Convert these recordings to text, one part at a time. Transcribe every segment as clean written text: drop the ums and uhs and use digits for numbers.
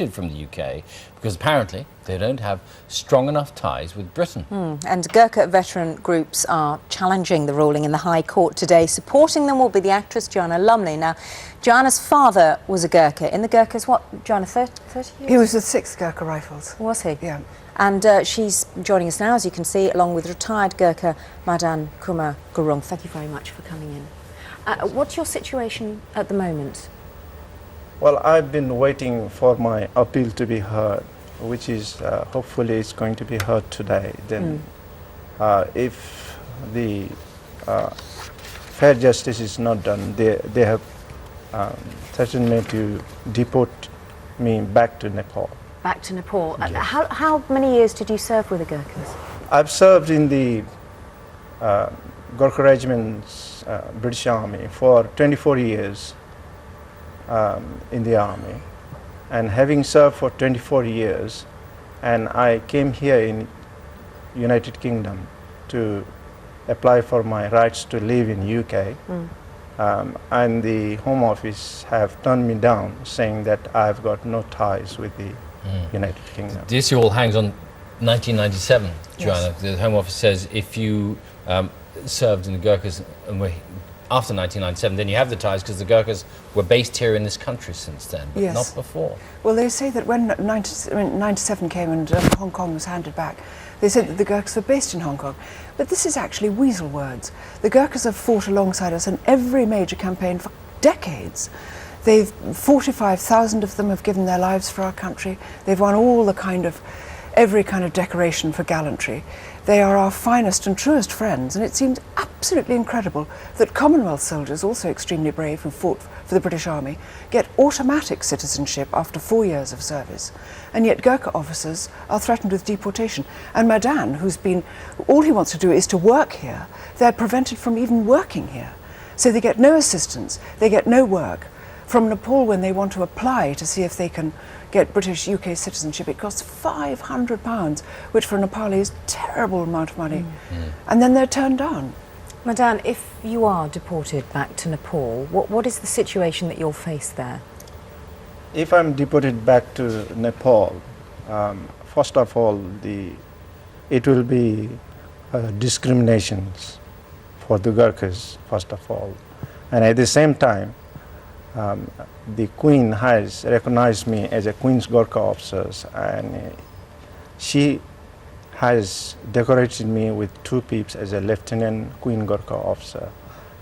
from the UK because apparently they don't have strong enough ties with Britain. And Gurkha veteran groups are challenging the ruling in the High Court today. Supporting them will be the actress Joanna Lumley. Now, Joanna's father was a Gurkha. In the Gurkhas, what, Joanna, 30 years? He was the 6th Gurkha Rifles. Was he? Yeah. And she's joining us now, as you can see, along with retired Gurkha Madan Kumar Gurung. Thank you very much for coming in. What's your situation at the moment? Well, I've been waiting for my appeal to be heard, which is hopefully it's going to be heard today. Then, if the fair justice is not done, they have threatened me to deport me back to Nepal. Back to Nepal. Yes. How many years did you serve with the Gurkhas? I've served in the Gurkha Regiment's British Army for 24 years. In the army, and having served for 24 years, and I came here in United Kingdom to apply for my rights to live in UK, and the Home Office have turned me down, saying that I've got no ties with the United Kingdom. This all hangs on 1997, Joanna. Yes. The Home Office says if you served in the Gurkhas and were after 1997, then you have the ties because the Gurkhas were based here in this country since then, but Yes. not before. Well, they say that when 97 came and Hong Kong was handed back, they said that the Gurkhas were based in Hong Kong. But this is actually weasel words. The Gurkhas have fought alongside us in every major campaign for decades. 45,000 of them have given their lives for our country. They've won every kind of decoration for gallantry. They are our finest and truest friends, and it seems absolutely incredible that Commonwealth soldiers, also extremely brave, who fought for the British Army, get automatic citizenship after 4 years of service. And yet Gurkha officers are threatened with deportation. And Madan, all he wants to do is to work here, they're prevented from even working here. So they get no assistance, they get no work. From Nepal, when they want to apply to see if they can get British UK citizenship, it costs £500, which for a Nepali is a terrible amount of money. And then they're turned down. Madan, if you are deported back to Nepal, what is the situation that you'll face there? If I'm deported back to Nepal, first of all, it will be discriminations for the Gurkhas, first of all. And at the same time, the Queen has recognized me as a Queen's Gurkha officer, and she has decorated me with 2 peeps as a Lieutenant Queen Gurkha officer.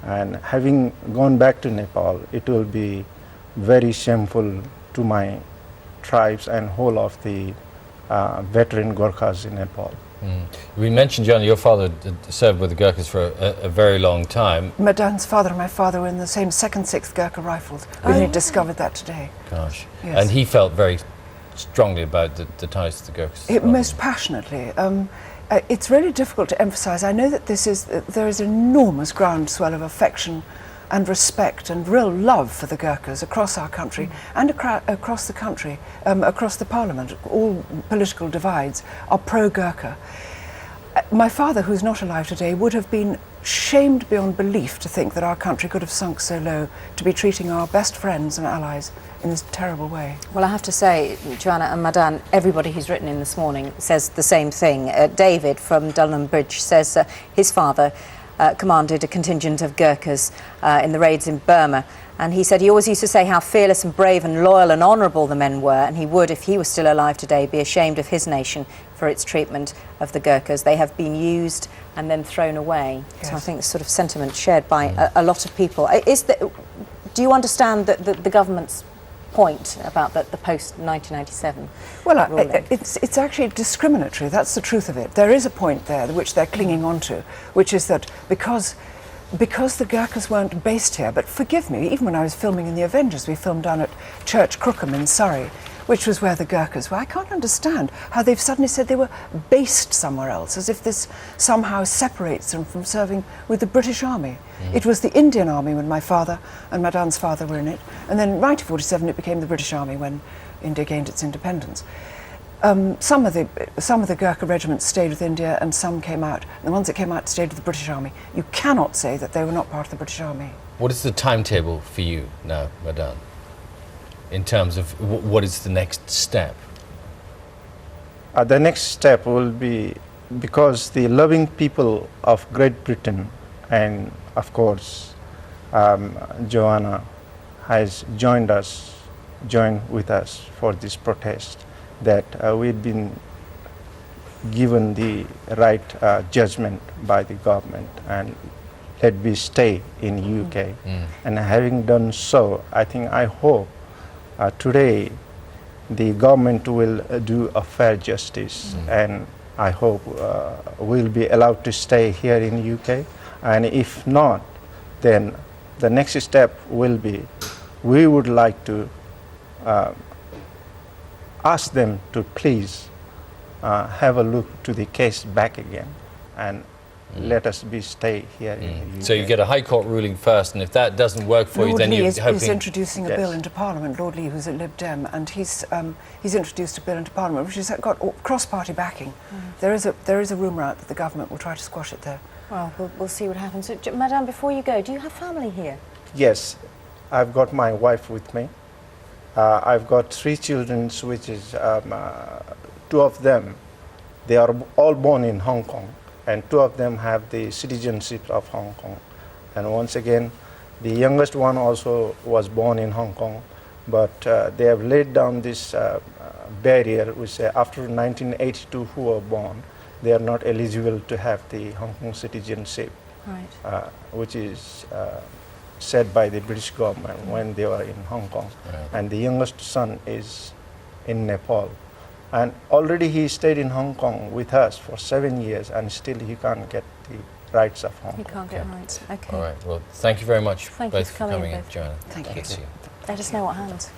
And having gone back to Nepal, it will be very shameful to my tribes and whole of the veteran Gurkhas in Nepal. We mentioned, Joanna, your father served with the Gurkhas for a very long time. Madan's father and my father were in the same 2nd, 6th Gurkha Rifles. We only discovered that today. Gosh. Yes. And he felt very strongly about the ties to the Gurkhas. Most passionately. It's really difficult to emphasise. I know that there is enormous groundswell of affection and respect and real love for the Gurkhas across our country and across the country, across the Parliament. All political divides are pro-Gurkha. My father, who's not alive today, would have been shamed beyond belief to think that our country could have sunk so low to be treating our best friends and allies in this terrible way. Well, I have to say, Joanna and Madan, everybody who's written in this morning says the same thing. David from Dulham Bridge says his father commanded a contingent of Gurkhas in the raids in Burma, and he said he always used to say how fearless and brave and loyal and honourable the men were, and he would, if he was still alive today, be ashamed of his nation for its treatment of the Gurkhas. They have been used and then thrown away. Yes. So I think the sort of sentiment shared by a lot of people. Do you understand the government's point about the post-1997 Well, ruling? it's actually discriminatory. That's the truth of it. There is a point there which they're clinging on to, which is that because the Gurkhas weren't based here, but forgive me, even when I was filming in The Avengers, we filmed down at Church Crookham in Surrey, which was where the Gurkhas were. I can't understand how they've suddenly said they were based somewhere else, as if this somehow separates them from serving with the British Army. It was the Indian Army when my father and Madan's father were in it, and then in 1947 it became the British Army when India gained its independence. Some of the Gurkha regiments stayed with India and some came out. The ones that came out stayed with the British Army. You cannot say that they were not part of the British Army. What is the timetable for you now, Madan, in terms of what is the next step? The next step will be, because the loving people of Great Britain and of course Joanna has joined with us for this protest, that we've been given the right judgment by the government and let me stay in UK. And having done so, I hope today the government will do a fair justice, and I hope we'll be allowed to stay here in UK. And if not, then the next step will be, we would like to ask them to please have a look to the case back again and let us stay here in the UK. So you get a High Court ruling first, and if that doesn't work for you, then you're hoping... Lord Lee is introducing a bill into Parliament, Lord Lee, who's a Lib Dem, and he's introduced a bill into Parliament which has got cross-party backing. There is a rumour out that the government will try to squash it there. Well, we'll see what happens. So, Madame, before you go, do you have family here? Yes, I've got my wife with me. I've got 3 children, which is 2 of them, they are all born in Hong Kong, and 2 of them have the citizenship of Hong Kong. And once again, the youngest one also was born in Hong Kong, but they have laid down this barrier, which after 1982 who were born, they are not eligible to have the Hong Kong citizenship, Right. which is said by the British government when they were in Hong Kong. Right. And the youngest son is in Nepal. And already he stayed in Hong Kong with us for 7 years, and still he can't get the rights of Hong You Kong. can't get rights. Okay. All right. Well, thank you very much Thank you both for for coming coming in, in, both. Joanna. Thank Good you. to see you. Let us know what happens.